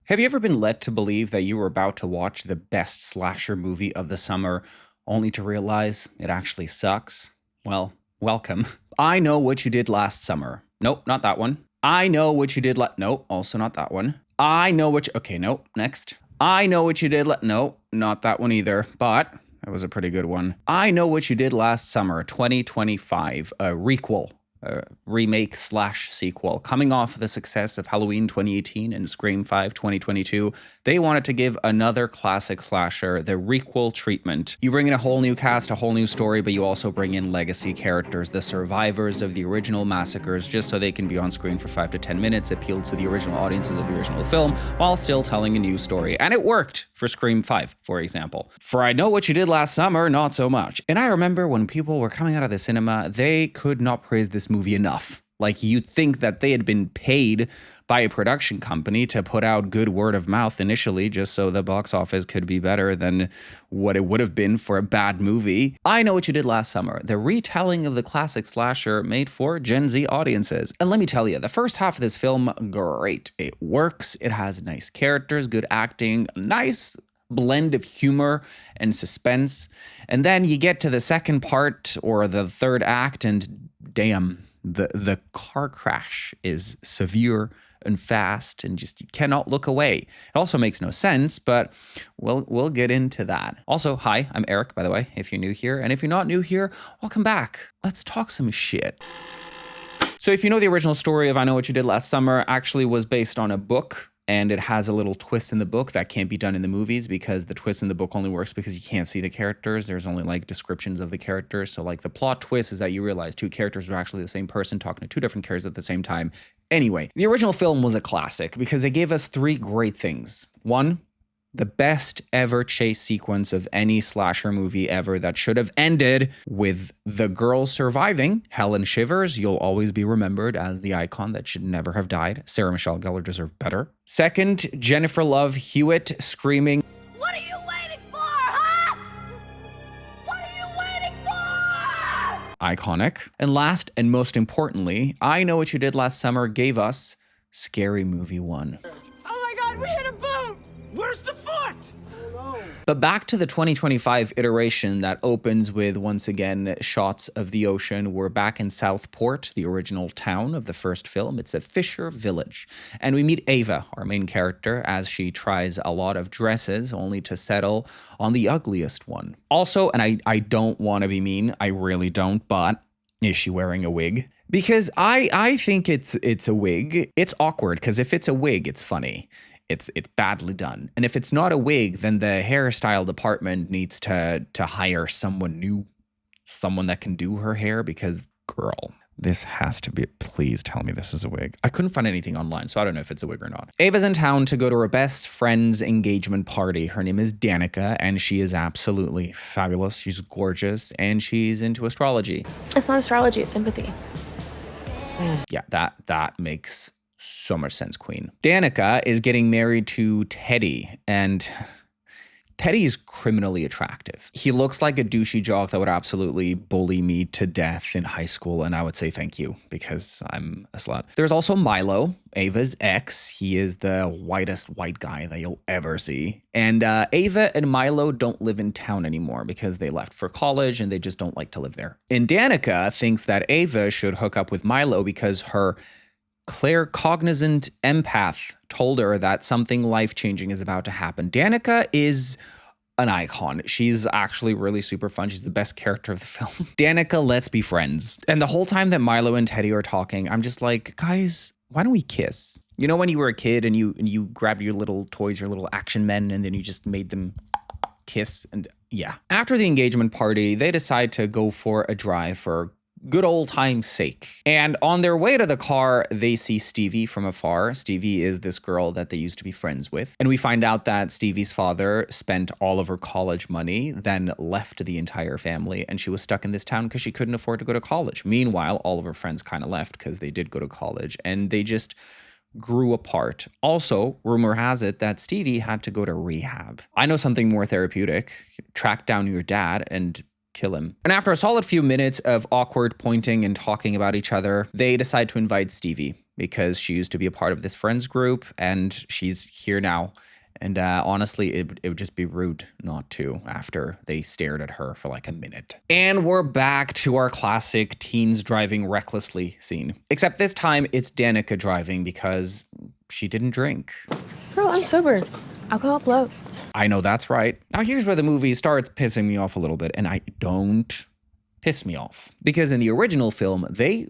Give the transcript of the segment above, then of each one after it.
Have you ever been led to believe that you were about to watch the best slasher movie of the summer, only to realize it actually sucks? Well, welcome. I Know What You Did Last Summer. Nope, not that one. I Know What You Did Nope, also not that one. I Know What You... Okay, nope, next. I Know What You Did Nope, not that one either, but that was a pretty good one. I Know What You Did Last Summer, 2025, a requel. A remake / sequel. Coming off the success of Halloween 2018 and Scream 5 2022, they wanted to give another classic slasher the requel treatment. You bring in a whole new cast, a whole new story, but you also bring in legacy characters, the survivors of the original massacres, just so they can be on screen for 5 to 10 minutes, appeal to the original audiences of the original film, while still telling a new story. And it worked for Scream 5, for example. For I Know What You Did Last Summer, not so much. And I remember when people were coming out of the cinema, they could not praise this movie enough. Like, you'd think that they had been paid by a production company to put out good word of mouth initially, just so the box office could be better than what it would have been for a bad movie. I Know What You Did Last Summer, the retelling of the classic slasher made for Gen Z audiences. And let me tell you, the first half of this film, great. It works, it has nice characters, good acting, nice blend of humor and suspense. And then you get to the second part or the third act and damn, the car crash is severe and fast and just you cannot look away. It also makes no sense, but we'll get into that. Also, hi, I'm Eric, by the way, if you're new here. And if you're not new here, welcome back. Let's talk some shit. So if you know, the original story of I Know What You Did Last Summer actually was based on a book, and it has a little twist in the book that can't be done in the movies because the twist in the book only works because you can't see the characters. There's only like descriptions of the characters. So like the plot twist is that you realize two characters are actually the same person talking to two different characters at the same time. Anyway, the original film was a classic because it gave us three great things. One, the best ever chase sequence of any slasher movie ever that should have ended with the girl surviving. Helen Shivers, you'll always be remembered as the icon that should never have died. Sarah Michelle Gellar deserved better. Second, Jennifer Love Hewitt screaming, "What are you waiting for, huh? What are you waiting for?" iconic. And last and most importantly, I Know What You Did Last Summer gave us Scary Movie 1. Oh my God, we hit a boat! Where's the foot? But back to the 2025 iteration that opens with, once again, shots of the ocean. We're back in Southport, the original town of the first film. It's a fisher village. And we meet Ava, our main character, as she tries a lot of dresses, only to settle on the ugliest one. Also, and I don't want to be mean, I really don't, but is she wearing a wig? Because I think it's a wig. It's awkward, because if it's a wig, it's funny. It's badly done. And if it's not a wig, then the hairstyle department needs to hire someone new, someone that can do her hair, because, girl, this has to be, please tell me this is a wig. I couldn't find anything online, so I don't know if it's a wig or not. Ava's in town to go to her best friend's engagement party. Her name is Danica, and she is absolutely fabulous. She's gorgeous, and she's into astrology. It's not astrology, it's empathy. Yeah, that makes so much sense, Queen. Danica is getting married to Teddy, and Teddy is criminally attractive. He looks like a douchey jock that would absolutely bully me to death in high school, and I would say thank you, because I'm a slut. There's also Milo, Ava's ex. He is the whitest white guy that you'll ever see. And Ava and Milo don't live in town anymore because they left for college and they just don't like to live there. And Danica thinks that Ava should hook up with Milo because her claircognizant empath told her that something life-changing is about to happen. Danica is an icon. She's actually really super fun. She's the best character of the film. Danica, let's be friends. And the whole time that Milo and Teddy are talking, I'm just like, guys, why don't we kiss? You know, when you were a kid and you grabbed your little toys, your little action men, and then you just made them kiss, and yeah. After the engagement party, they decide to go for a drive for good old time's sake. And on their way to the car, they see Stevie from afar. Stevie is this girl that they used to be friends with. And we find out that Stevie's father spent all of her college money, then left the entire family, and she was stuck in this town because she couldn't afford to go to college. Meanwhile, all of her friends kind of left because they did go to college, and they just grew apart. Also, rumor has it that Stevie had to go to rehab. I know something more therapeutic. Track down your dad and kill him. And after a solid few minutes of awkward pointing and talking about each other, they decide to invite Stevie, because she used to be a part of this friends group and she's here now. And honestly, it would just be rude not to after they stared at her for like a minute. And we're back to our classic teens driving recklessly scene. Except this time it's Danica driving because she didn't drink. Bro, I'm sober. Alcohol floats. I know that's right. Now here's where the movie starts pissing me off a little bit, and I don't piss me off. Because in the original film, they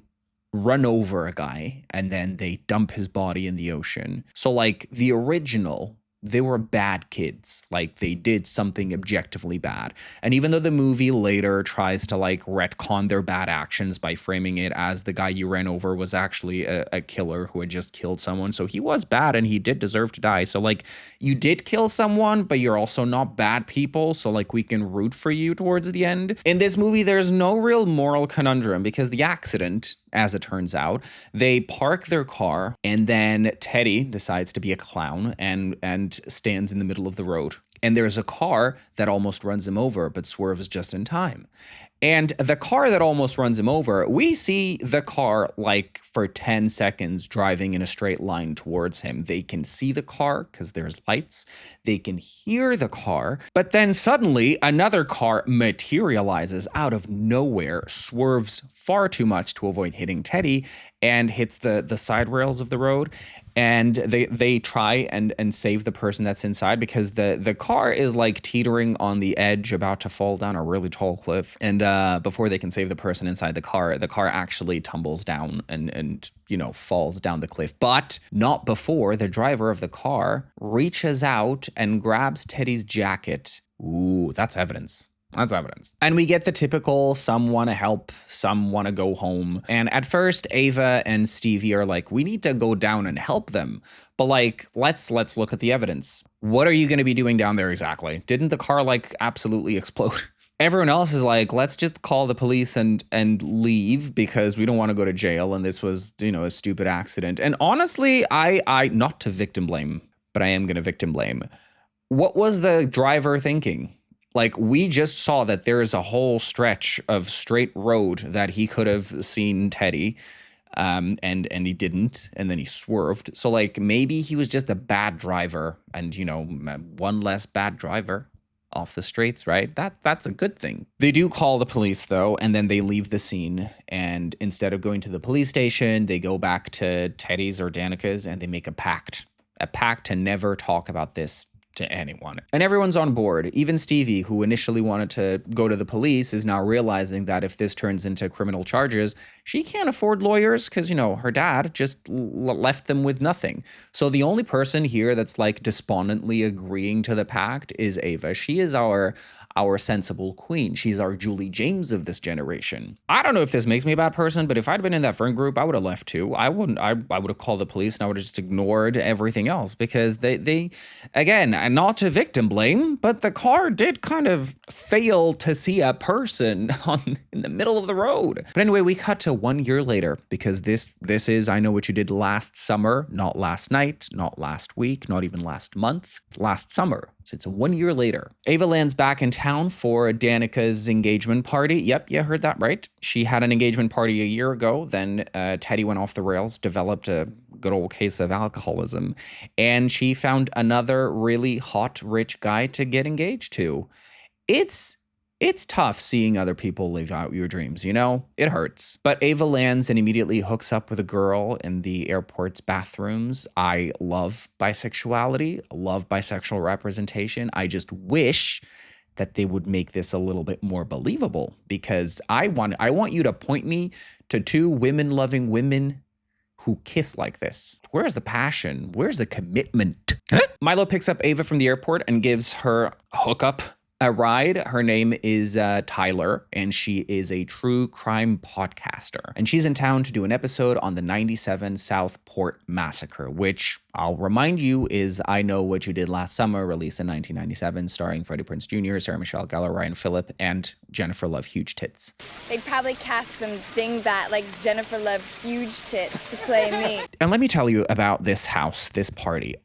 run over a guy and then they dump his body in the ocean. So like the original, they were bad kids. Like they did something objectively bad. And even though the movie later tries to like retcon their bad actions by framing it as the guy you ran over was actually a killer who had just killed someone. So he was bad and he did deserve to die. So like you did kill someone, but you're also not bad people. So like we can root for you towards the end. In this movie, there's no real moral conundrum because the accident, as it turns out, they park their car and then Teddy decides to be a clown and stands in the middle of the road. And there's a car that almost runs him over, but swerves just in time. And the car that almost runs him over, we see the car like for 10 seconds driving in a straight line towards him. They can see the car because there's lights. They can hear the car. But then suddenly another car materializes out of nowhere, swerves far too much to avoid hitting Teddy, and hits the side rails of the road. And they try and save the person that's inside because the car is like teetering on the edge, about to fall down a really tall cliff. And before they can save the person inside the car actually tumbles down and you know, falls down the cliff. But not before the driver of the car reaches out and grabs Teddy's jacket. Ooh, that's evidence. That's evidence. And we get the typical some want to help, some want to go home. And at first, Ava and Stevie are like, we need to go down and help them. But like, let's look at the evidence. What are you going to be doing down there exactly? Didn't the car like absolutely explode? Everyone else is like, let's just call the police and leave because we don't want to go to jail. And this was, you know, a stupid accident. And honestly, I not to victim blame, but I am going to victim blame. What was the driver thinking? Like, we just saw that there is a whole stretch of straight road that he could have seen Teddy, and he didn't, and then he swerved. So, like, maybe he was just a bad driver, and, you know, one less bad driver off the streets, right? That's a good thing. They do call the police, though, and then they leave the scene, and instead of going to the police station, they go back to Teddy's or Danica's, and they make a pact to never talk about this to anyone. And everyone's on board. Even Stevie, who initially wanted to go to the police, is now realizing that if this turns into criminal charges, she can't afford lawyers because, you know, her dad just left them with nothing. So the only person here that's like despondently agreeing to the pact is Ava. She is our sensible queen. She's our Julie James of this generation. I don't know if this makes me a bad person, but if I'd been in that friend group, I would have left too. I would have called the police and I would have just ignored everything else because they again, and not to victim blame, but the car did kind of fail to see a person in the middle of the road. But anyway, we cut to 1 year later because this is I Know What You Did Last Summer, not last night, not last week, not even last month, last summer. So it's 1 year later. Ava lands back in town for Danica's engagement party. Yep, you heard that right. She had an engagement party a year ago. Then Teddy went off the rails, developed a good old case of alcoholism, and she found another really hot, rich guy to get engaged to. It's tough seeing other people live out your dreams, you know? It hurts. But Ava lands and immediately hooks up with a girl in the airport's bathrooms. I love bisexuality, love bisexual representation. I just wish that they would make this a little bit more believable because I want you to point me to two women-loving women who kiss like this. Where's the passion? Where's the commitment? Milo picks up Ava from the airport and gives her a hookup a ride. Her name is Tyler, and she is a true crime podcaster. And she's in town to do an episode on the 97 Southport Massacre, which I'll remind you is I Know What You Did Last Summer, released in 1997, starring Freddie Prinze Jr., Sarah Michelle Gellar, Ryan Phillip, and Jennifer Love Huge Tits. They'd probably cast some dingbat like Jennifer Love Huge Tits to play me. And let me tell you about this house, this party.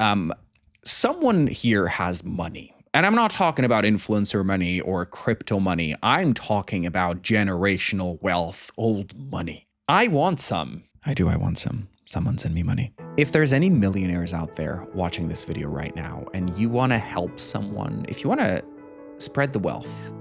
Someone here has money. And I'm not talking about influencer money or crypto money. I'm talking about generational wealth, old money. I want some. I do. I want some. Someone send me money. If there's any millionaires out there watching this video right now and you want to help someone, if you want to spread the wealth,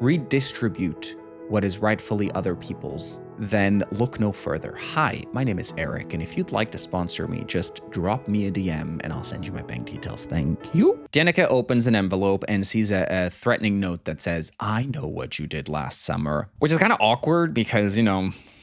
redistribute what is rightfully other people's, then look no further. Hi, my name is Eric, and if you'd like to sponsor me, just drop me a DM and I'll send you my bank details. Thank you. Danica opens an envelope and sees a threatening note that says, "I know what you did last summer," which is kind of awkward because,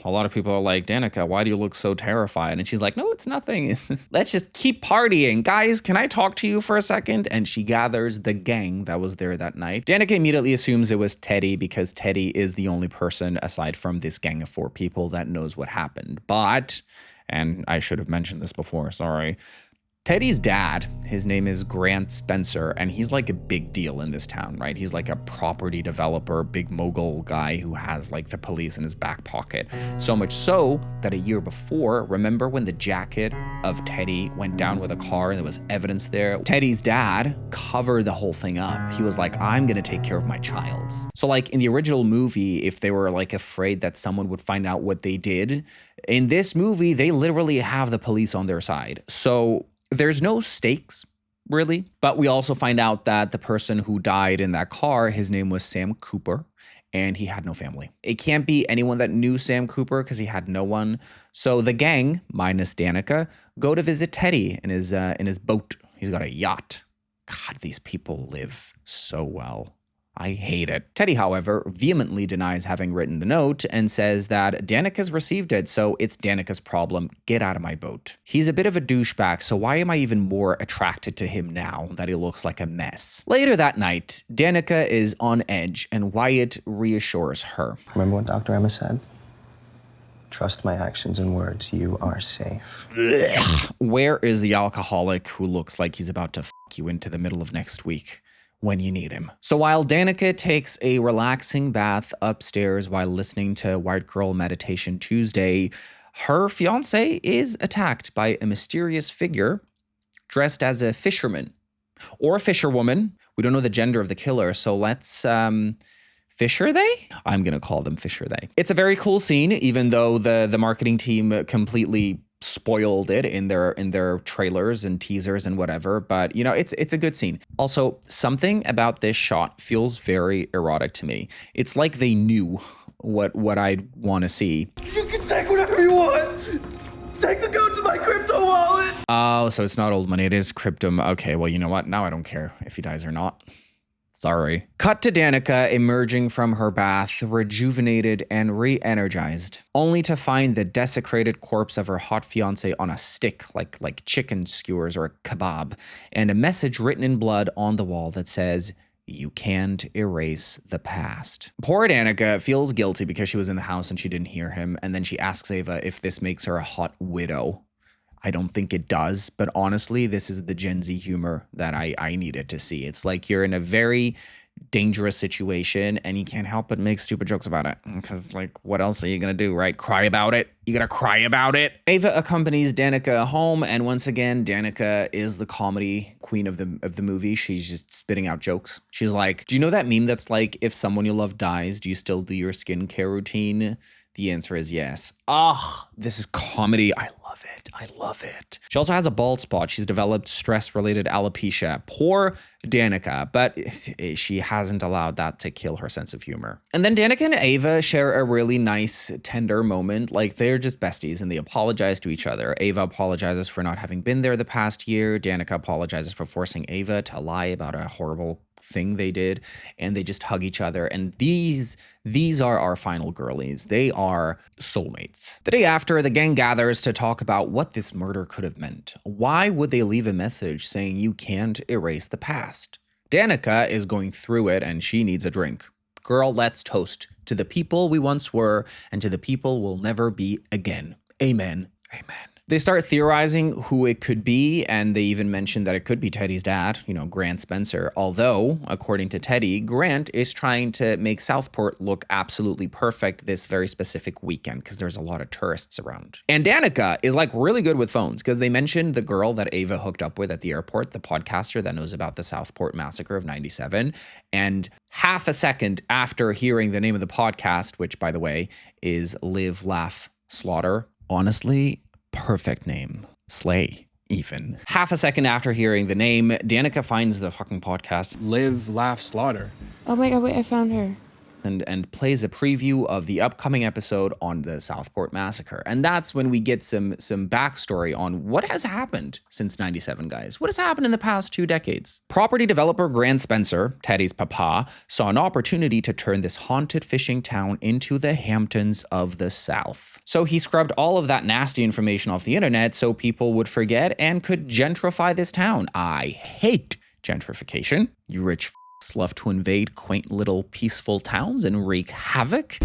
a lot of people are like, "Danica, why do you look so terrified?" And she's like, "No, it's nothing. Let's just keep partying. Guys, can I talk to you for a second?" And she gathers the gang that was there that night. Danica immediately assumes it was Teddy because Teddy is the only person aside from this gang of 4 people that knows what happened. But, and I should have mentioned this before, sorry. Teddy's dad, his name is Grant Spencer, and he's like a big deal in this town, right? He's like a property developer, big mogul guy who has like the police in his back pocket. So much so that a year before, remember when the jacket of Teddy went down with a car and there was evidence there? Teddy's dad covered the whole thing up. He was like, "I'm gonna take care of my child." So like in the original movie, if they were like afraid that someone would find out what they did, in this movie, they literally have the police on their side. So there's no stakes, really. But we also find out that the person who died in that car, his name was Sam Cooper, and he had no family. It can't be anyone that knew Sam Cooper because he had no one. So the gang, minus Danica, go to visit Teddy in his boat. He's got a yacht. God, these people live so well. I hate it. Teddy, however, vehemently denies having written the note and says that Danica's received it, so it's Danica's problem. Get out of my boat. He's a bit of a douchebag, so why am I even more attracted to him now that he looks like a mess? Later that night, Danica is on edge, and Wyatt reassures her. Remember what Dr. Emma said? Trust my actions and words. You are safe. Where is the alcoholic who looks like he's about to f you into the middle of next week? When you need him. So while Danica takes a relaxing bath upstairs while listening to White Girl Meditation Tuesday, her fiance is attacked by a mysterious figure dressed as a fisherman or a fisherwoman. We don't know the gender of the killer, so let's Fisher they? I'm gonna call them Fisher they. It's a very cool scene, even though the marketing team completely spoiled it in their trailers and teasers and whatever, but it's a good scene. Also, something about this shot feels very erotic to me. It's like they knew what I'd want to see. You can take whatever you want. Take the code to my crypto wallet. Oh, so it's not old money, it is crypto. Okay, well, you know what? Now I don't care if he dies or not. Sorry. Cut to Danica emerging from her bath, rejuvenated and re-energized, only to find the desecrated corpse of her hot fiancé on a stick, like chicken skewers or a kebab, and a message written in blood on the wall that says, "You can't erase the past." Poor Danica feels guilty because she was in the house and she didn't hear him, and then she asks Ava if this makes her a hot widow. I don't think it does, but honestly, this is the Gen Z humor that I needed to see. It's like you're in a very dangerous situation and you can't help but make stupid jokes about it. Because, what else are you going to do, right? Cry about it? You got to cry about it? Ava accompanies Danica home, and once again, Danica is the comedy queen of the movie. She's just spitting out jokes. She's like, "Do you know that meme that's like, if someone you love dies, do you still do your skincare routine?" The answer is yes. This is comedy. I love it. I love it. She also has a bald spot. She's developed stress-related alopecia. Poor Danica, but she hasn't allowed that to kill her sense of humor. And then Danica and Ava share a really nice, tender moment. Like, they're just besties and they apologize to each other. Ava apologizes for not having been there the past year. Danica apologizes for forcing Ava to lie about a horrible thing they did, and they just hug each other. And these are our final girlies. They are soulmates. The day after, the gang gathers to talk about what this murder could have meant. Why would they leave a message saying you can't erase the past? Danica is going through it and she needs a drink. Girl, let's toast to the people we once were and to the people we'll never be again. Amen. Amen. They start theorizing who it could be, and they even mention that it could be Teddy's dad, Grant Spencer. Although, according to Teddy, Grant is trying to make Southport look absolutely perfect this very specific weekend because there's a lot of tourists around. And Danica is really good with phones because they mentioned the girl that Ava hooked up with at the airport, the podcaster that knows about the Southport massacre of '97. And half a second after hearing the name of the podcast, which, by the way, is Live, Laugh, Slaughter, Honestly, perfect name. Slay. Even. Half a second after hearing the name, Danica finds the fucking podcast Live, laugh, slaughter. Oh my god, wait, I found her. and plays a preview of the upcoming episode on the Southport Massacre. And that's when we get some backstory on what has happened since 97, guys. What has happened in the past 2 decades? Property developer Grant Spencer, Teddy's papa, saw an opportunity to turn this haunted fishing town into the Hamptons of the South. So he scrubbed all of that nasty information off the internet so people would forget and could gentrify this town. I hate gentrification. You rich love to invade quaint little peaceful towns and wreak havoc.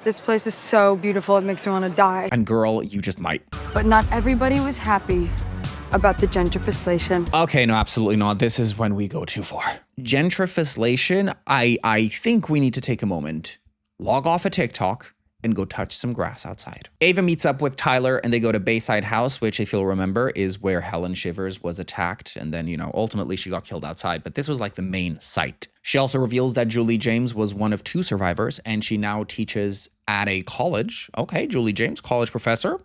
This place is so beautiful, it makes me want to die. And girl, you just might. But not everybody was happy about the gentrification. Okay, no, absolutely not. This is when we go too far. Gentrification, I think we need to take a moment, log off a TikTok, and go touch some grass outside. Ava meets up with Tyler and they go to Bayside House, which, if you'll remember, is where Helen Shivers was attacked. And then, ultimately she got killed outside. But this was like the main site. She also reveals that Julie James was one of 2 survivors and she now teaches at a college. Okay, Julie James, college professor.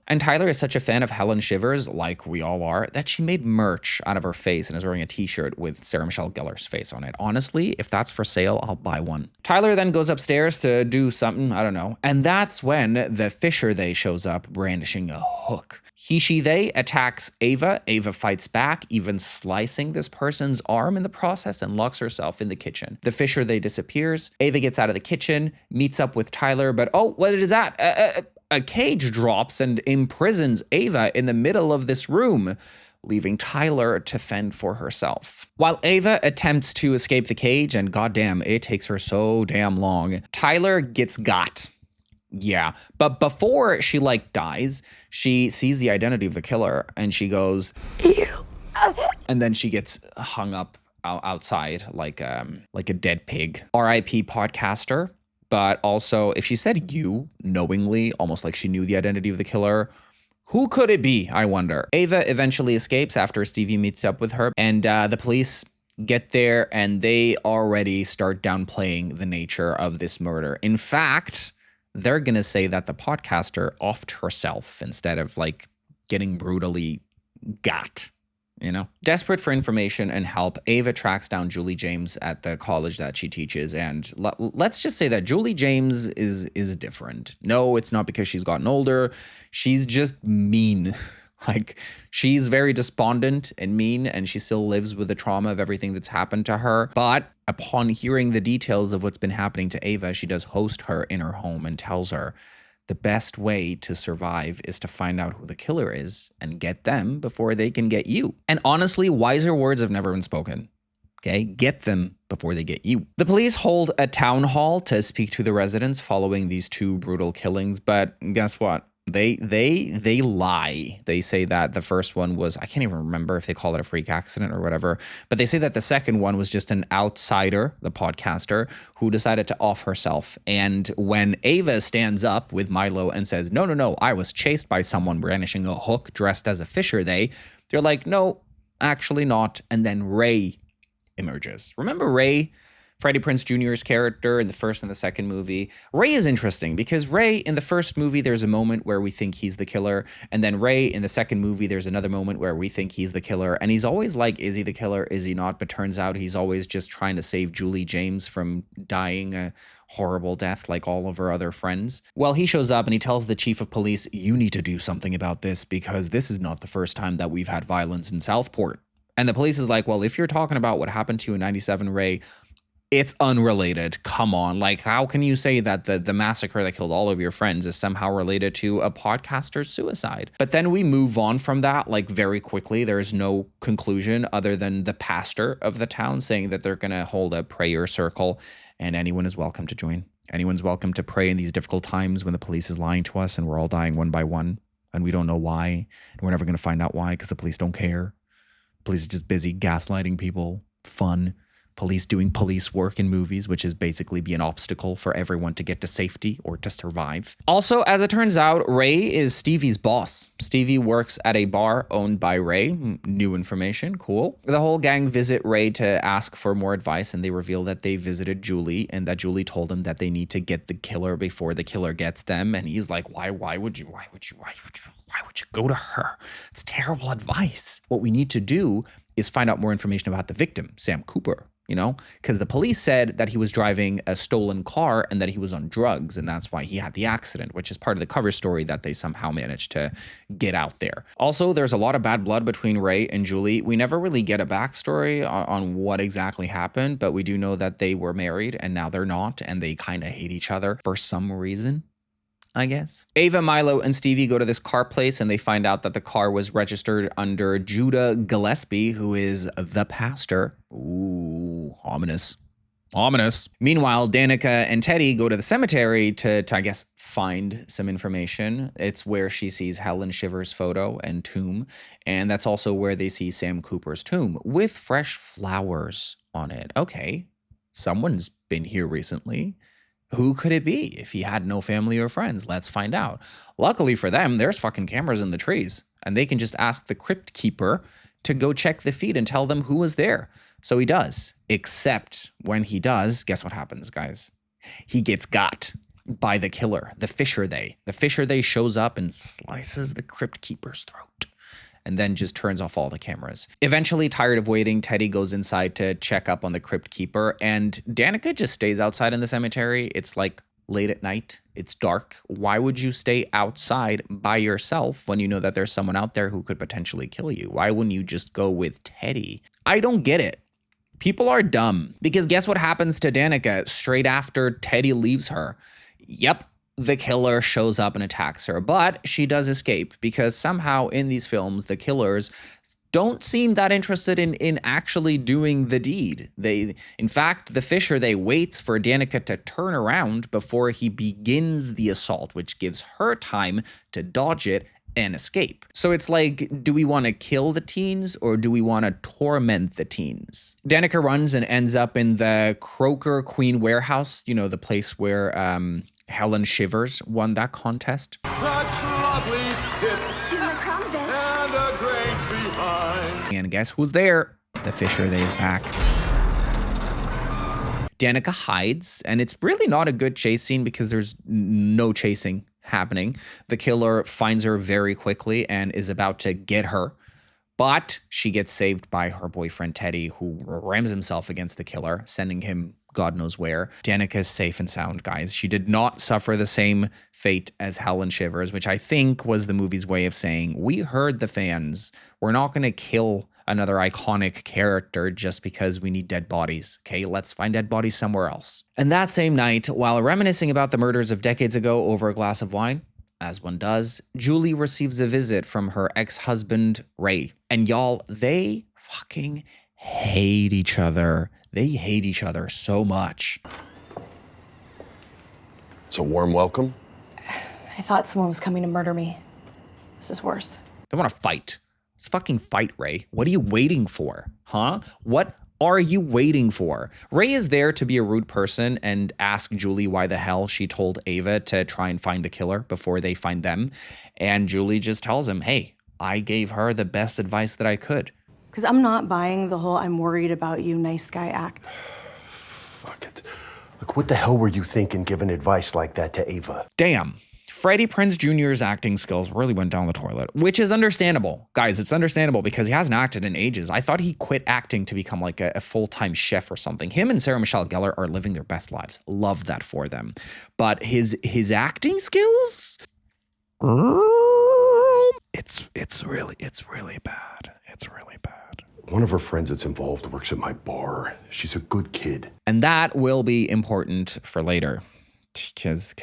And Tyler is such a fan of Helen Shivers, like we all are, that she made merch out of her face and is wearing a t-shirt with Sarah Michelle Gellar's face on it. Honestly, if that's for sale, I'll buy one. Tyler then goes upstairs to do something, I don't know. And that's when the fisher they shows up brandishing a hook. She, they attacks Ava. Ava fights back, even slicing this person's arm in the process, and locks herself in the kitchen. The fisher they disappears. Ava gets out of the kitchen, meets up with Tyler, but oh, what is that? A cage drops and imprisons Ava in the middle of this room, leaving Tyler to fend for herself. While Ava attempts to escape the cage, and goddamn, it takes her so damn long, Tyler gets got. Yeah, but before she dies, she sees the identity of the killer and she goes, "Ew." And then she gets hung up outside like a dead pig. R.I.P. podcaster. But also, if she said "you" knowingly, almost like she knew the identity of the killer, who could it be, I wonder? Ava eventually escapes after Stevie meets up with her, and the police get there and they already start downplaying the nature of this murder. In fact, they're going to say that the podcaster offed herself instead of getting brutally got. Desperate for information and help, Ava tracks down Julie James at the college that she teaches. And let's just say that Julie James is different. No, it's not because she's gotten older. She's just mean. She's very despondent and mean, and she still lives with the trauma of everything that's happened to her. But upon hearing the details of what's been happening to Ava, she does host her in her home and tells her the best way to survive is to find out who the killer is and get them before they can get you. And honestly, wiser words have never been spoken. Okay, get them before they get you. The police hold a town hall to speak to the residents following these 2 brutal killings, but guess what? They lie. They say that the first one was, I can't even remember if they call it a freak accident or whatever, but they say that the second one was just an outsider, the podcaster, who decided to off herself. And when Ava stands up with Milo and says, no, I was chased by someone brandishing a hook dressed as a fisher, they're like, no, actually not. And then Ray emerges. Remember Ray? Freddie Prinze Jr.'s character in the first and the second movie. Ray is interesting because Ray in the first movie, there's a moment where we think he's the killer. And then Ray in the second movie, there's another moment where we think he's the killer. And he's always like, is he the killer? Is he not? But turns out he's always just trying to save Julie James from dying a horrible death like all of her other friends. Well, he shows up and he tells the chief of police, you need to do something about this because this is not the first time that we've had violence in Southport. And the police is like, well, if you're talking about what happened to you in 97, Ray, it's unrelated. Come on. How can you say that the massacre that killed all of your friends is somehow related to a podcaster's suicide? But then we move on from that, very quickly. There's no conclusion other than the pastor of the town saying that they're going to hold a prayer circle and anyone is welcome to join. Anyone's welcome to pray in these difficult times when the police is lying to us and we're all dying one by one and we don't know why. And we're never going to find out why because the police don't care. Police is just busy gaslighting people. Fun. police doing police work in movies, which is basically be an obstacle for everyone to get to safety or to survive. Also, as it turns out, Ray is Stevie's boss. Stevie works at a bar owned by Ray. New information, cool. The whole gang visit Ray to ask for more advice, and they reveal that they visited Julie and that Julie told them that they need to get the killer before the killer gets them. And he's like, why would you go to her? It's terrible advice. What we need to do is find out more information about the victim, Sam Cooper, you know, because the police said that he was driving a stolen car and that he was on drugs, and that's why he had the accident, which is part of the cover story that they somehow managed to get out there. Also, there's a lot of bad blood between Ray and Julie. We never really get a backstory on what exactly happened, but we do know that they were married and now they're not, and they kind of hate each other for some reason, I guess. Ava, Milo, and Stevie go to this car place and they find out that the car was registered under Judah Gillespie, who is the pastor. Ooh, ominous. Ominous. Meanwhile, Danica and Teddy go to the cemetery to I guess, find some information. It's where she sees Helen Shivers' photo and tomb, and that's also where they see Sam Cooper's tomb with fresh flowers on it. Okay, someone's been here recently. Who could it be if he had no family or friends? Let's find out. Luckily for them, there's fucking cameras in the trees, and they can just ask the crypt keeper to go check the feed and tell them who was there. So he does, except when he does, guess what happens, guys? He gets got by the killer, the Fisher They. The Fisher They shows up and slices the crypt keeper's throat, and then just turns off all the cameras. Eventually, tired of waiting, Teddy goes inside to check up on the crypt keeper, and Danica just stays outside in the cemetery. It's like late at night. It's dark. Why would you stay outside by yourself when you know that there's someone out there who could potentially kill you? Why wouldn't you just go with Teddy? I don't get it. People are dumb, because guess what happens to Danica straight after Teddy leaves her? Yep. The killer shows up and attacks her, but she does escape because somehow in these films, the killers don't seem that interested in actually doing the deed. In fact, the Fisher They waits for Danica to turn around before he begins the assault, which gives her time to dodge it and escape. So it's like, do we want to kill the teens or do we want to torment the teens? Danica runs and ends up in the Croker Queen warehouse, you know, the place where Helen Shivers won that contest. Such lovely tips. You're a crown, bitch. And a great behind. And guess who's there? The Fisher They is back. Danica hides, and it's really not a good chase scene because there's no chasing happening. The killer finds her very quickly and is about to get her, but she gets saved by her boyfriend Teddy, who rams himself against the killer, sending him God knows where. Danica is safe and sound, guys. She did not suffer the same fate as Helen Shivers, which I think was the movie's way of saying, we heard the fans. We're not going to kill another iconic character just because we need dead bodies. Okay, let's find dead bodies somewhere else. And that same night, while reminiscing about the murders of decades ago over a glass of wine, as one does, Julie receives a visit from her ex-husband, Ray. And y'all, they fucking hate each other. They hate each other so much. It's a warm welcome. I thought someone was coming to murder me. This is worse. They want to fight. Let's fucking fight, Ray. What are you waiting for? Huh? What are you waiting for? Ray is there to be a rude person and ask Julie why the hell she told Ava to try and find the killer before they find them. And Julie just tells him, hey, I gave her the best advice that I could. Because I'm not buying the whole I'm worried about you nice guy act. Fuck it. Look, what the hell were you thinking giving advice like that to Ava? Damn. Freddie Prinze Jr.'s acting skills really went down the toilet, which is understandable. Guys, it's understandable because he hasn't acted in ages. I thought he quit acting to become like a full-time chef or something. Him and Sarah Michelle Gellar are living their best lives. Love that for them. But his acting skills? It's really bad. It's really bad. One of her friends that's involved works at my bar. She's a good kid. And that will be important for later. Because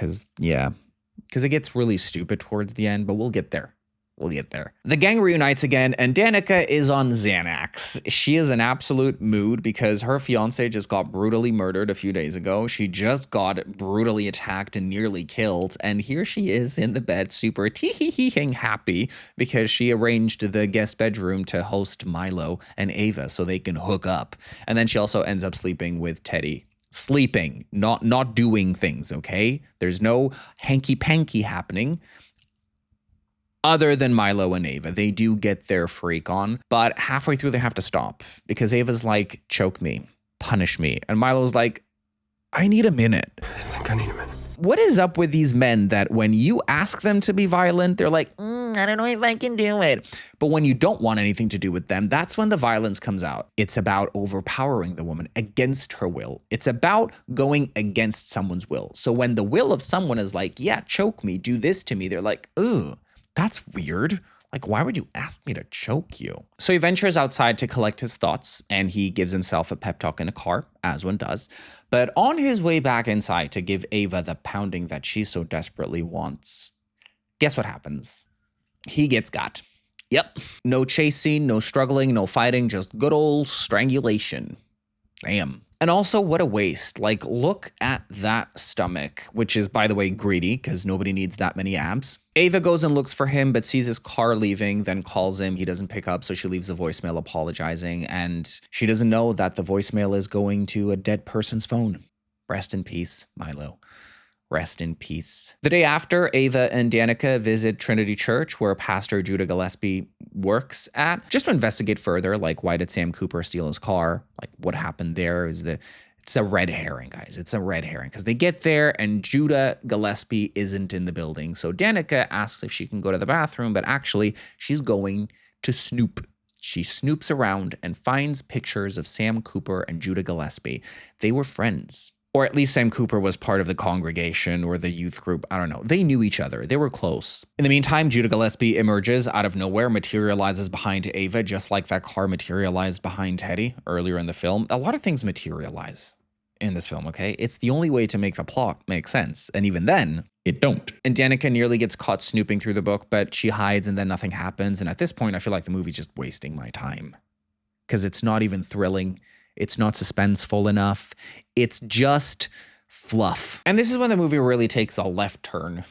it gets really stupid towards the end, but we'll get there. We'll get there. The gang reunites again, and Danica is on Xanax. She is in absolute mood because her fiance just got brutally murdered a few days ago. She just got brutally attacked and nearly killed, and here she is in the bed, super tee-hee-hee-hing happy because she arranged the guest bedroom to host Milo and Ava so they can hook up. And then she also ends up sleeping with Teddy. Sleeping, not doing things, okay? There's no hanky-panky happening. Other than Milo and Ava, they do get their freak on, but halfway through they have to stop because Ava's like, choke me, punish me. And Milo's like, I need a minute. I think I need a minute. What is up with these men that when you ask them to be violent, they're like, I don't know if I can do it. But when you don't want anything to do with them, that's when the violence comes out. It's about overpowering the woman against her will. It's about going against someone's will. So when the will of someone is like, yeah, choke me, do this to me, they're like, ooh. That's weird. Like, why would you ask me to choke you? So he ventures outside to collect his thoughts, and he gives himself a pep talk in a car, as one does. But on his way back inside to give Ava the pounding that she so desperately wants, guess what happens? He gets got. Yep. No chase scene, no struggling, no fighting, just good old strangulation. Damn. And also, what a waste. Like, look at that stomach, which is, by the way, greedy because nobody needs that many abs. Ava goes and looks for him, but sees his car leaving, then calls him. He doesn't pick up, so she leaves a voicemail apologizing. And she doesn't know that the voicemail is going to a dead person's phone. Rest in peace, Milo. Rest in peace. The day after, Ava and Danica visit Trinity Church, where Pastor Judah Gillespie works at, just to investigate further, like, why did Sam Cooper steal his car? Like, what happened there? It's a red herring, guys. It's a red herring, because they get there and Judah Gillespie isn't in the building. So Danica asks if she can go to the bathroom, but actually she's going to snoop. She snoops around and finds pictures of Sam Cooper and Judah Gillespie. They were friends. Or at least Sam Cooper was part of the congregation or the youth group. I don't know. They knew each other. They were close. In the meantime, Judah Gillespie emerges out of nowhere, materializes behind Ava, just like that car materialized behind Teddy earlier in the film. A lot of things materialize in this film, okay? It's the only way to make the plot make sense. And even then, it don't. And Danica nearly gets caught snooping through the book, but she hides and then nothing happens. And at this point, I feel like the movie's just wasting my time because it's not even thrilling. It's not suspenseful enough. It's just fluff. And this is when the movie really takes a left turn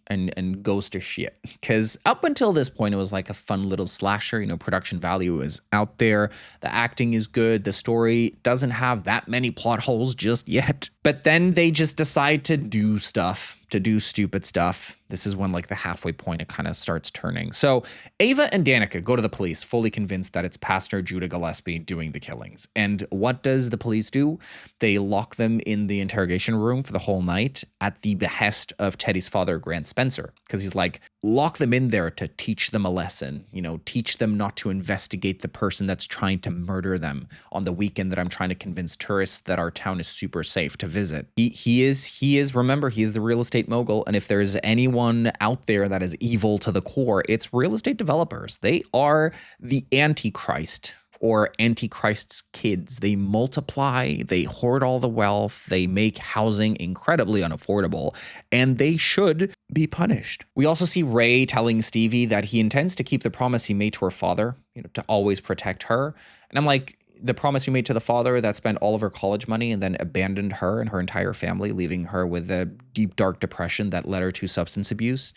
and goes to shit. Because up until this point, it was like a fun little slasher. You know, production value is out there. The acting is good. The story doesn't have that many plot holes just yet. But then they just decide to do stuff, to do stupid stuff. This is when, like, the halfway point, it kind of starts turning. So Ava and Danica go to the police, fully convinced that it's Pastor Judah Gillespie doing the killings. And what does the police do? They lock them in the interrogation room for the whole night at the behest of Teddy's father, Grant Spencer, because he's like, lock them in there to teach them a lesson, you know, teach them not to investigate the person that's trying to murder them on the weekend that I'm trying to convince tourists that our town is super safe to visit. He is, remember, he is the real estate mogul. And if there's anyone out there that is evil to the core, it's real estate developers. They are the Antichrist or Antichrist's kids. They multiply, they hoard all the wealth, they make housing incredibly unaffordable, and they should be punished. We also see Ray telling Stevie that he intends to keep the promise he made to her father, you know, to always protect her. And I'm like, the promise you made to the father that spent all of her college money and then abandoned her and her entire family, leaving her with a deep, dark depression that led her to substance abuse.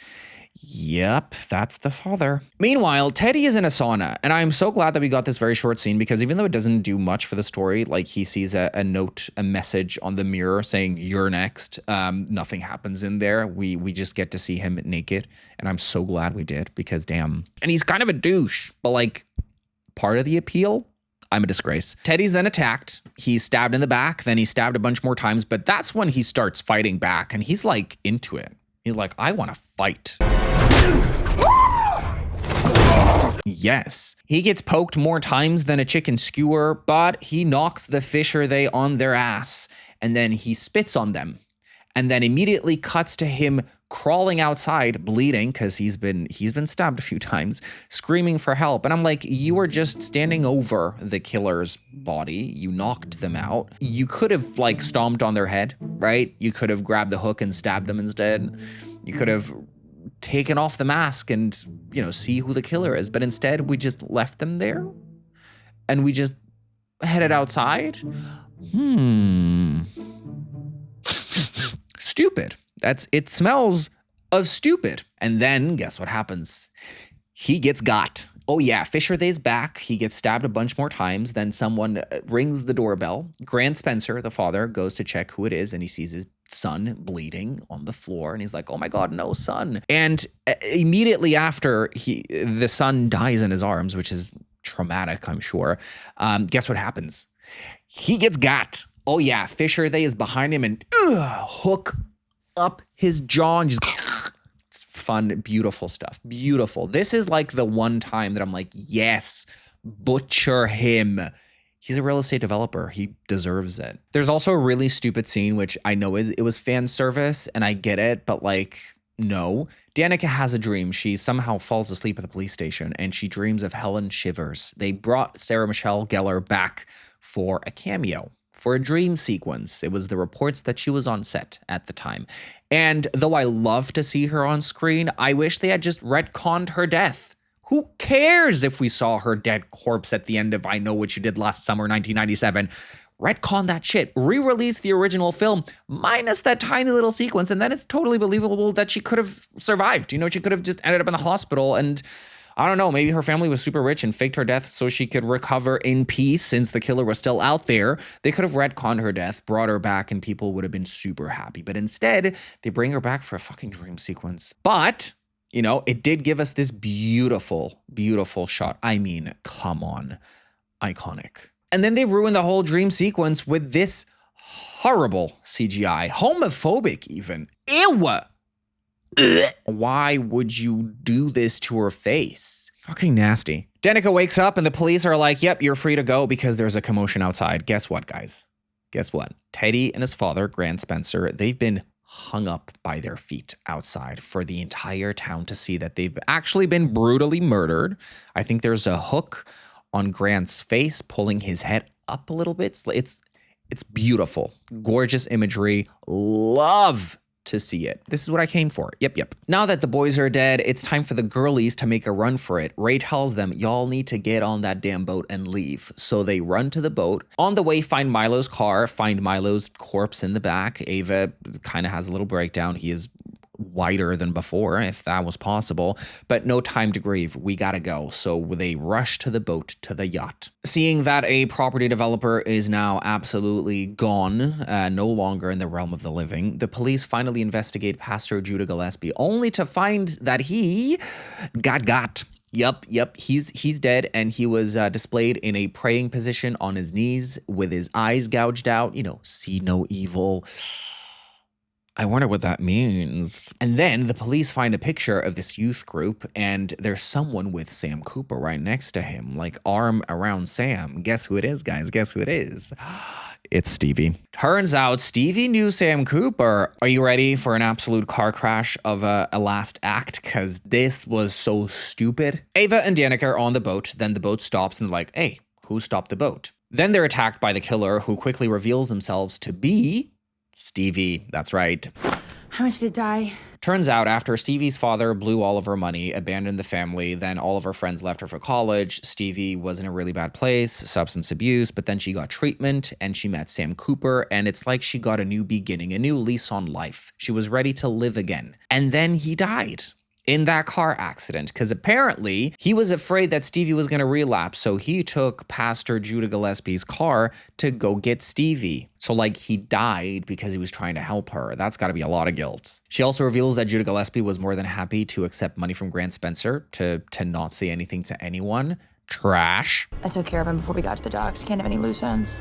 Yep, that's the father. Meanwhile, Teddy is in a sauna, and I'm so glad that we got this very short scene because even though it doesn't do much for the story, like he sees a note, a message on the mirror saying, "You're next." Nothing happens in there. We just get to see him naked, and I'm so glad we did because damn. And he's kind of a douche, but like part of the appeal, I'm a disgrace. Teddy's then attacked. He's stabbed in the back, then he's stabbed a bunch more times, but that's when he starts fighting back, and he's like into it. He's like, I want to fight. Yes. He gets poked more times than a chicken skewer, but he knocks the fisher they on their ass, and then he spits on them, and then immediately cuts to him crawling outside, bleeding, because he's been stabbed a few times, screaming for help. And I'm like, you were just standing over the killer's body. You knocked them out. You could have like stomped on their head, right? You could have grabbed the hook and stabbed them instead. You could have taken off the mask and, see who the killer is. But instead, we just left them there and we just headed outside. Stupid. It smells of stupid. And then guess what happens? He gets got. Oh yeah, Fisher Thay's back. He gets stabbed a bunch more times. Then someone rings the doorbell. Grant Spencer, the father, goes to check who it is, and he sees his son bleeding on the floor, and he's like, oh my God, no, son. And immediately after the son dies in his arms, which is traumatic, I'm sure. Guess what happens? He gets got. Oh yeah, Fisher Thay is behind him and hook up his jaw and just it's fun, beautiful stuff. Beautiful. This is like the one time that I'm like, yes, butcher him. He's a real estate developer. He deserves it. There's also a really stupid scene, which I know it was fan service and I get it, but like, no. Danica has a dream. She somehow falls asleep at the police station and she dreams of Helen Shivers. They brought Sarah Michelle Gellar back for a cameo, for a dream sequence. It was the reports that she was on set at the time. And though I love to see her on screen, I wish they had just retconned her death. Who cares if we saw her dead corpse at the end of I Know What You Did Last Summer, 1997? Retcon that shit. Re-release the original film minus that tiny little sequence, and then it's totally believable that she could have survived. She could have just ended up in the hospital and I don't know, maybe her family was super rich and faked her death so she could recover in peace since the killer was still out there. They could have retconned her death, brought her back, and people would have been super happy. But instead, they bring her back for a fucking dream sequence. But, it did give us this beautiful, beautiful shot. I mean, come on. Iconic. And then they ruined the whole dream sequence with this horrible CGI. Homophobic even. Ew! Why would you do this to her face? Fucking nasty. Danica wakes up and the police are like, yep, you're free to go because there's a commotion outside. Guess what, guys? Guess what? Teddy and his father, Grant Spencer, they've been hung up by their feet outside for the entire town to see that they've actually been brutally murdered. I think there's a hook on Grant's face, pulling his head up a little bit. It's beautiful. Gorgeous imagery. Love to see it. This is what I came for. Yep. Now that the boys are dead, it's time for the girlies to make a run for it. Ray tells them, y'all need to get on that damn boat and leave. So they run to the boat. On the way, find Milo's car, find Milo's corpse in the back. Ava kind of has a little breakdown. He is whiter than before, if that was possible, but no time to grieve. We gotta go. So they rush to the boat, to the yacht. Seeing that a property developer is now absolutely gone, no longer in the realm of the living, the police finally investigate Pastor Judah Gillespie, only to find that he got. Yep, he's dead, and he was displayed in a praying position on his knees with his eyes gouged out, see no evil. I wonder what that means. And then the police find a picture of this youth group, and there's someone with Sam Cooper right next to him, like arm around Sam. Guess who it is, guys? Guess who it is? It's Stevie. Turns out Stevie knew Sam Cooper. Are you ready for an absolute car crash of a last act? Because this was so stupid. Ava and Danica are on the boat. Then the boat stops and like, hey, who stopped the boat? Then they're attacked by the killer, who quickly reveals themselves to be Stevie. That's right. How much did it die? Turns out after Stevie's father blew all of her money, abandoned the family, then all of her friends left her for college, Stevie was in a really bad place, substance abuse, but then she got treatment and she met Sam Cooper, and it's like she got a new beginning, a new lease on life. She was ready to live again. And then he died in that car accident, because apparently he was afraid that Stevie was going to relapse, so he took Pastor Judah Gillespie's car to go get Stevie. So like he died because he was trying to help her. That's got to be a lot of guilt. She also reveals that Judah Gillespie was more than happy to accept money from Grant Spencer to not say anything to anyone. Trash. I took care of him before we got to the docks. Can't have any loose ends.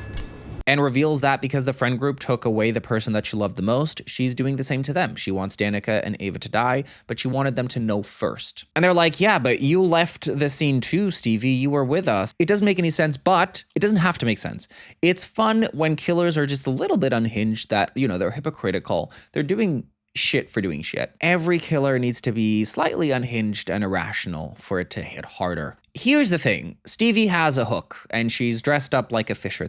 And reveals that because the friend group took away the person that she loved the most, she's doing the same to them. She wants Danica and Ava to die, but she wanted them to know first. And they're like, yeah, but you left the scene too, Stevie. You were with us. It doesn't make any sense, but it doesn't have to make sense. It's fun when killers are just a little bit unhinged, that, they're hypocritical. They're doing shit for doing shit. Every killer needs to be slightly unhinged and irrational for it to hit harder. Here's the thing. Stevie has a hook, and she's dressed up like a Fisher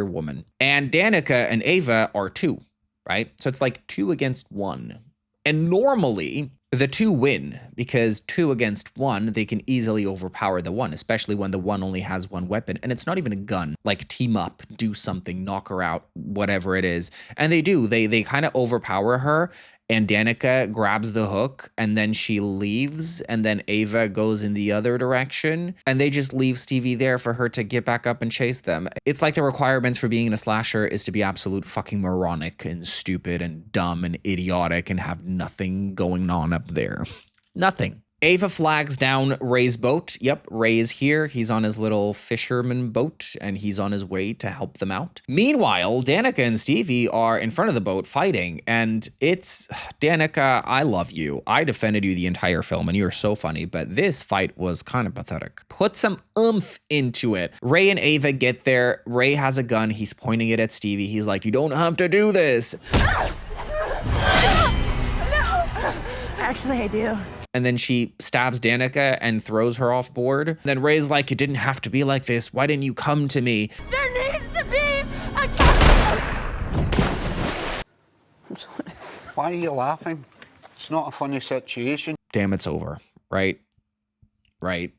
woman. And Danica and Ava are two, right? So it's like 2 against 1. And normally, The two win because 2 against 1, they can easily overpower the 1, especially when the 1 only has 1 weapon. And it's not even a gun. Like, team up, do something, knock her out, whatever it is. And they do. They kind of overpower her. And Danica grabs the hook and then she leaves. And then Ava goes in the other direction. And they just leave Stevie there for her to get back up and chase them. It's like the requirements for being in a slasher is to be absolute fucking moronic and stupid and dumb and idiotic and have nothing going on up there. Nothing. Ava flags down Ray's boat. Yep, Ray is here. He's on his little fisherman boat and he's on his way to help them out. Meanwhile, Danica and Stevie are in front of the boat fighting, and it's Danica, I love you. I defended you the entire film and you're so funny, but this fight was kind of pathetic. Put some oomph into it. Ray and Ava get there. Ray has a gun. He's pointing it at Stevie. He's like, you don't have to do this. Actually, I do. And then she stabs Danica and throws her off board. Then Ray's like, it didn't have to be like this. Why didn't you come to me? There needs to be a... Why are you laughing? It's not a funny situation. Damn, it's over. Right? Right.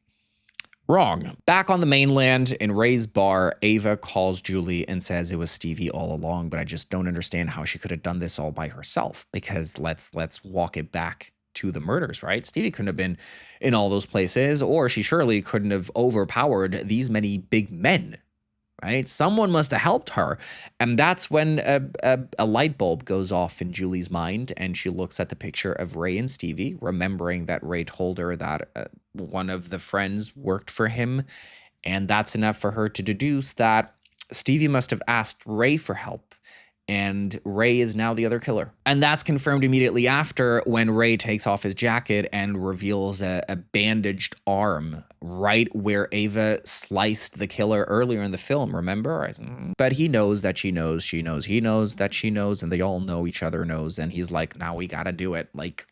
Wrong. Back on the mainland in Ray's bar, Ava calls Julie and says it was Stevie all along, but I just don't understand how she could have done this all by herself, because let's walk it back to the murders, right? Stevie couldn't have been in all those places, or she surely couldn't have overpowered these many big men, right? Someone must have helped her. And that's when a light bulb goes off in Julie's mind, and she looks at the picture of Ray and Stevie, remembering that Ray told her that one of the friends worked for him. And that's enough for her to deduce that Stevie must have asked Ray for help, and Ray is now the other killer. And that's confirmed immediately after, when Ray takes off his jacket and reveals a bandaged arm right where Ava sliced the killer earlier in the film, remember? But he knows that she knows, she knows, he knows that she knows, and they all know each other knows. And he's like, now we gotta do it. Like,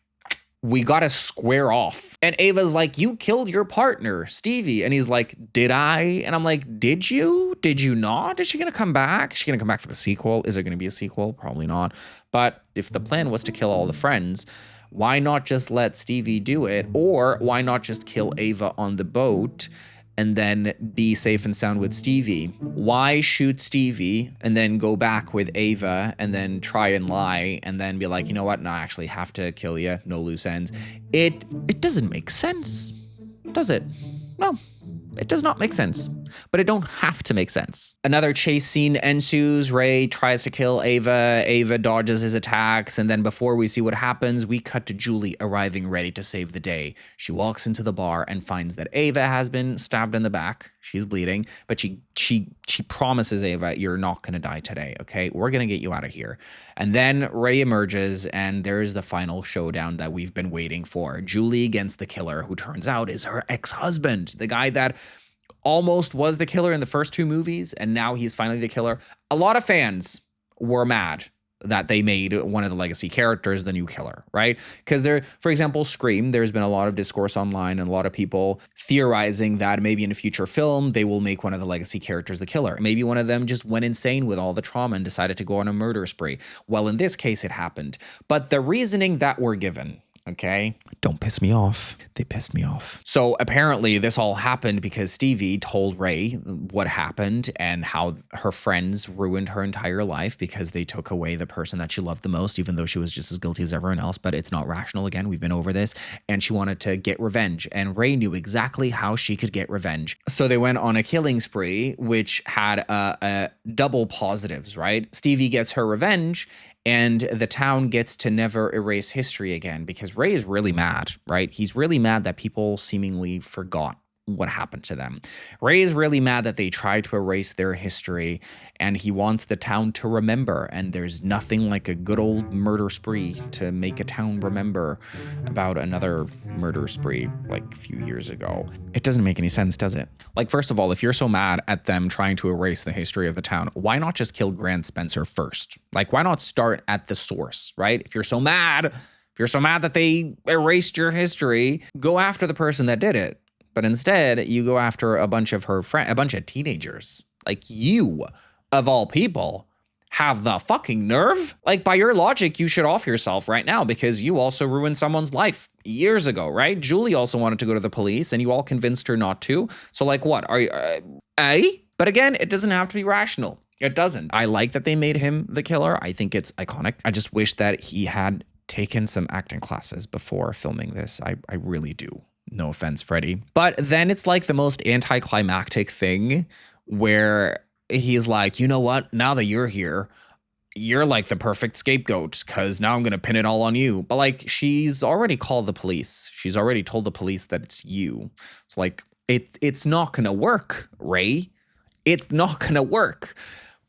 we gotta square off. And Ava's like, you killed your partner, Stevie. And he's like, did I? And I'm like, did you? Did you not? Is she gonna come back? Is she gonna come back for the sequel? Is there gonna be a sequel? Probably not. But if the plan was to kill all the friends, why not just let Stevie do it? Or why not just kill Ava on the boat and then be safe and sound with Stevie? Why shoot Stevie and then go back with Ava and then try and lie and then be like, you know what? No, I actually have to kill you. No loose ends. It doesn't make sense, does it? No, it does not make sense. But it don't have to make sense. Another chase scene ensues. Ray tries to kill Ava. Ava dodges his attacks. And then before we see what happens, we cut to Julie arriving ready to save the day. She walks into the bar and finds that Ava has been stabbed in the back. She's bleeding, but she promises Ava, you're not going to die today, okay? We're going to get you out of here. And then Ray emerges, and there's the final showdown that we've been waiting for. Julie against the killer, who turns out is her ex-husband, the guy that almost was the killer in the first 2 movies, and now he's finally the killer. A lot of fans were mad that they made one of the legacy characters the new killer, right? Because there, for example, Scream, there's been a lot of discourse online and a lot of people theorizing that maybe in a future film, they will make one of the legacy characters the killer. Maybe one of them just went insane with all the trauma and decided to go on a murder spree. Well, in this case, it happened. But the reasoning that we're given, okay? Don't piss me off. They pissed me off. So apparently this all happened because Stevie told Ray what happened and how her friends ruined her entire life because they took away the person that she loved the most, even though she was just as guilty as everyone else. But it's not rational. Again, we've been over this. And she wanted to get revenge. And Ray knew exactly how she could get revenge. So they went on a killing spree, which had a double positives, right? Stevie gets her revenge, and the town gets to never erase history again because Ray is really mad, right? He's really mad that people seemingly forgot what happened to them. Ray is really mad that they tried to erase their history, and he wants the town to remember. And there's nothing like a good old murder spree to make a town remember about another murder spree like a few years ago. It doesn't make any sense, does it? Like, first of all, if you're so mad at them trying to erase the history of the town, why not just kill Grant Spencer first? Like, why not start at the source, right? If you're so mad that they erased your history, go after the person that did it. But instead, you go after a bunch of her friends, a bunch of teenagers, like you, of all people. have the fucking nerve? Like, by your logic, you should off yourself right now because you also ruined someone's life years ago, right? Julie also wanted to go to the police and you all convinced her not to. So like, what? Are you, But again, it doesn't have to be rational. It doesn't. I like that they made him the killer. I think it's iconic. I just wish that he had taken some acting classes before filming this. I really do. No offense, Freddie. But then it's like the most anticlimactic thing where he's like, you know what? Now that you're here, you're like the perfect scapegoat because now I'm going to pin it all on you. But like, she's already called the police. She's already told the police that it's you. So like, it's not going to work, Ray. It's not going to work.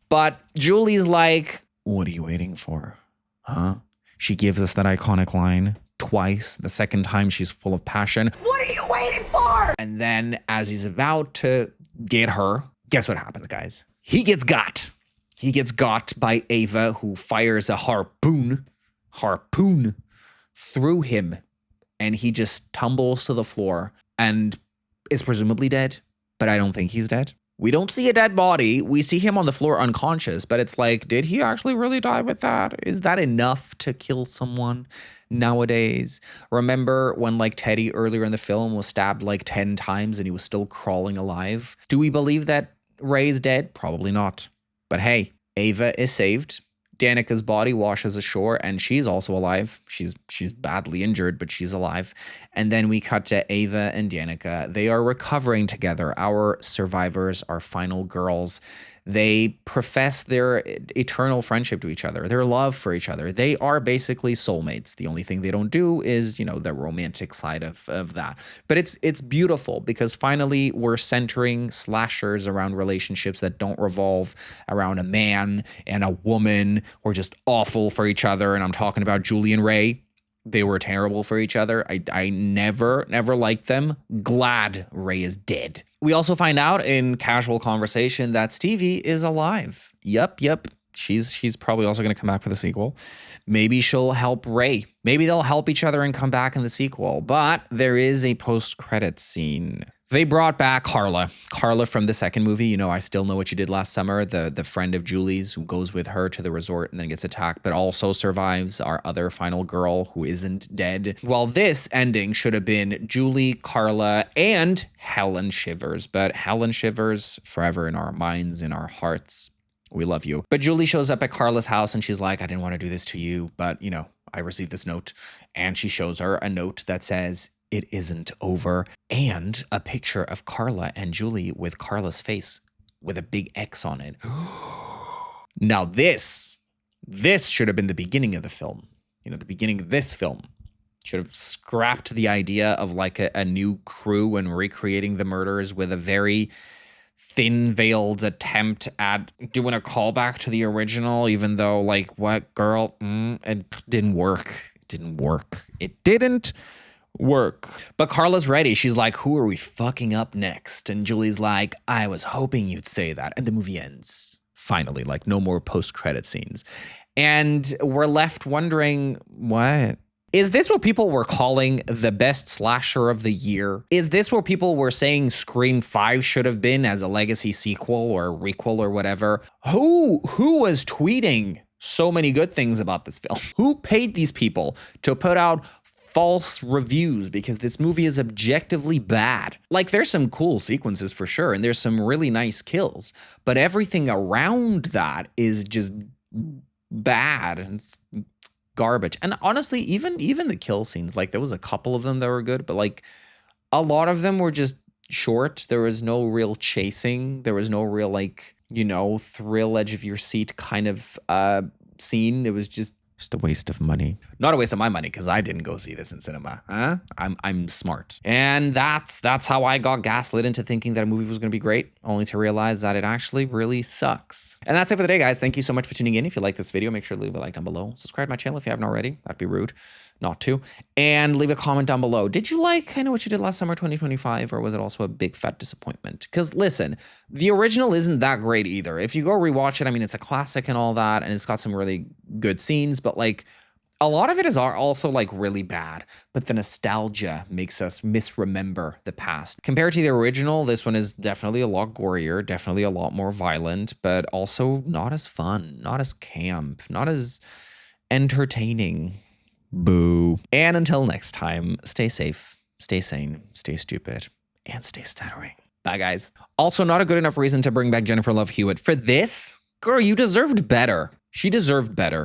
But Julie's like, what are you waiting for? Huh? She gives us that iconic line twice. The second time, she's full of passion. What are you waiting for? And then as he's about to get her, guess what happens, guys? He gets got. He gets got by Ava, who fires a harpoon through him. And he just tumbles to the floor and is presumably dead. But I don't think he's dead. We don't see a dead body. We see him on the floor unconscious, but it's like, did he actually really die with that? Is that enough to kill someone nowadays? Remember when like Teddy earlier in the film was stabbed like 10 times and he was still crawling alive? Do we believe that Ray is dead? Probably not. But hey, Ava is saved. Danica's body washes ashore and she's also alive. She's badly injured, but she's alive. And then we cut to Ava and Danica. They are recovering together. Our survivors, our final girls. They profess their eternal friendship to each other, their love for each other. They are basically soulmates. The only thing they don't do is, you know, the romantic side of that. But it's beautiful because finally we're centering slashers around relationships that don't revolve around a man and a woman or just awful for each other. And I'm talking about Julie and Ray. They were terrible for each other. I never liked them. Glad Ray is dead. We also find out in casual conversation that Stevie is alive. Yep. She's probably also going to come back for the sequel. Maybe she'll help Ray. Maybe they'll help each other and come back in the sequel. But there is a post-credits scene. They brought back Carla. Carla from the second movie. You know, I Still Know What You Did Last Summer. The friend of Julie's who goes with her to the resort and then gets attacked, but also survives. Our other final girl who isn't dead. Well, this ending should have been Julie, Carla, and Helen Shivers. But Helen Shivers, forever in our minds, in our hearts. We love you. But Julie shows up at Carla's house and she's like, I didn't want to do this to you, but, you know, I received this note. And she shows her a note that says, it isn't over, and a picture of Carla and Julie with Carla's face with a big X on it. Now this should have been the beginning of the film. You know, the beginning of this film should have scrapped the idea of like a new crew and recreating the murders with a very thin-veiled attempt at doing a callback to the original, even though like, what, girl? It didn't work. It didn't work. But Carla's ready. She's like, who are we fucking up next? And Julie's like, I was hoping you'd say that. And the movie ends. Finally, like no more post-credit scenes. And we're left wondering, what? Is this what people were calling the best slasher of the year? Is this what people were saying Scream 5 should have been as a legacy sequel or requel or whatever? Who was tweeting so many good things about this film? Who paid these people to put out false reviews because this movie is objectively bad? Like, there's some cool sequences for sure, and there's some really nice kills, but everything around that is just bad and it's garbage. And honestly, even the kill scenes, like there was a couple of them that were good, but like a lot of them were just short. There was no real chasing. There was no real, like, you know, thrill edge of your seat kind of scene. It was just a waste of money. Not a waste of my money because I didn't go see this in cinema. Huh? I'm smart. And that's how I got gaslit into thinking that a movie was going to be great, only to realize that it actually really sucks. And that's it for the day, guys. Thank you so much for tuning in. If you like this video, make sure to leave a like down below. Subscribe to my channel if you haven't already. That'd be rude not to. And leave a comment down below. Did you like I Know What You Did Last Summer 2025, or was it also a big fat disappointment? Because listen, the original isn't that great either. If you go rewatch it, I mean, it's a classic and all that, and it's got some really good scenes, but like A lot of it is also like really bad, but the nostalgia makes us misremember the past. Compared to the original, this one is definitely a lot gorier, definitely a lot more violent, but also not as fun, not as camp, not as entertaining. Boo. And until next time, stay safe, stay sane, stay stupid, and stay stuttering. Bye, guys. Also, not a good enough reason to bring back Jennifer Love Hewitt for this. Girl, you deserved better. She deserved better.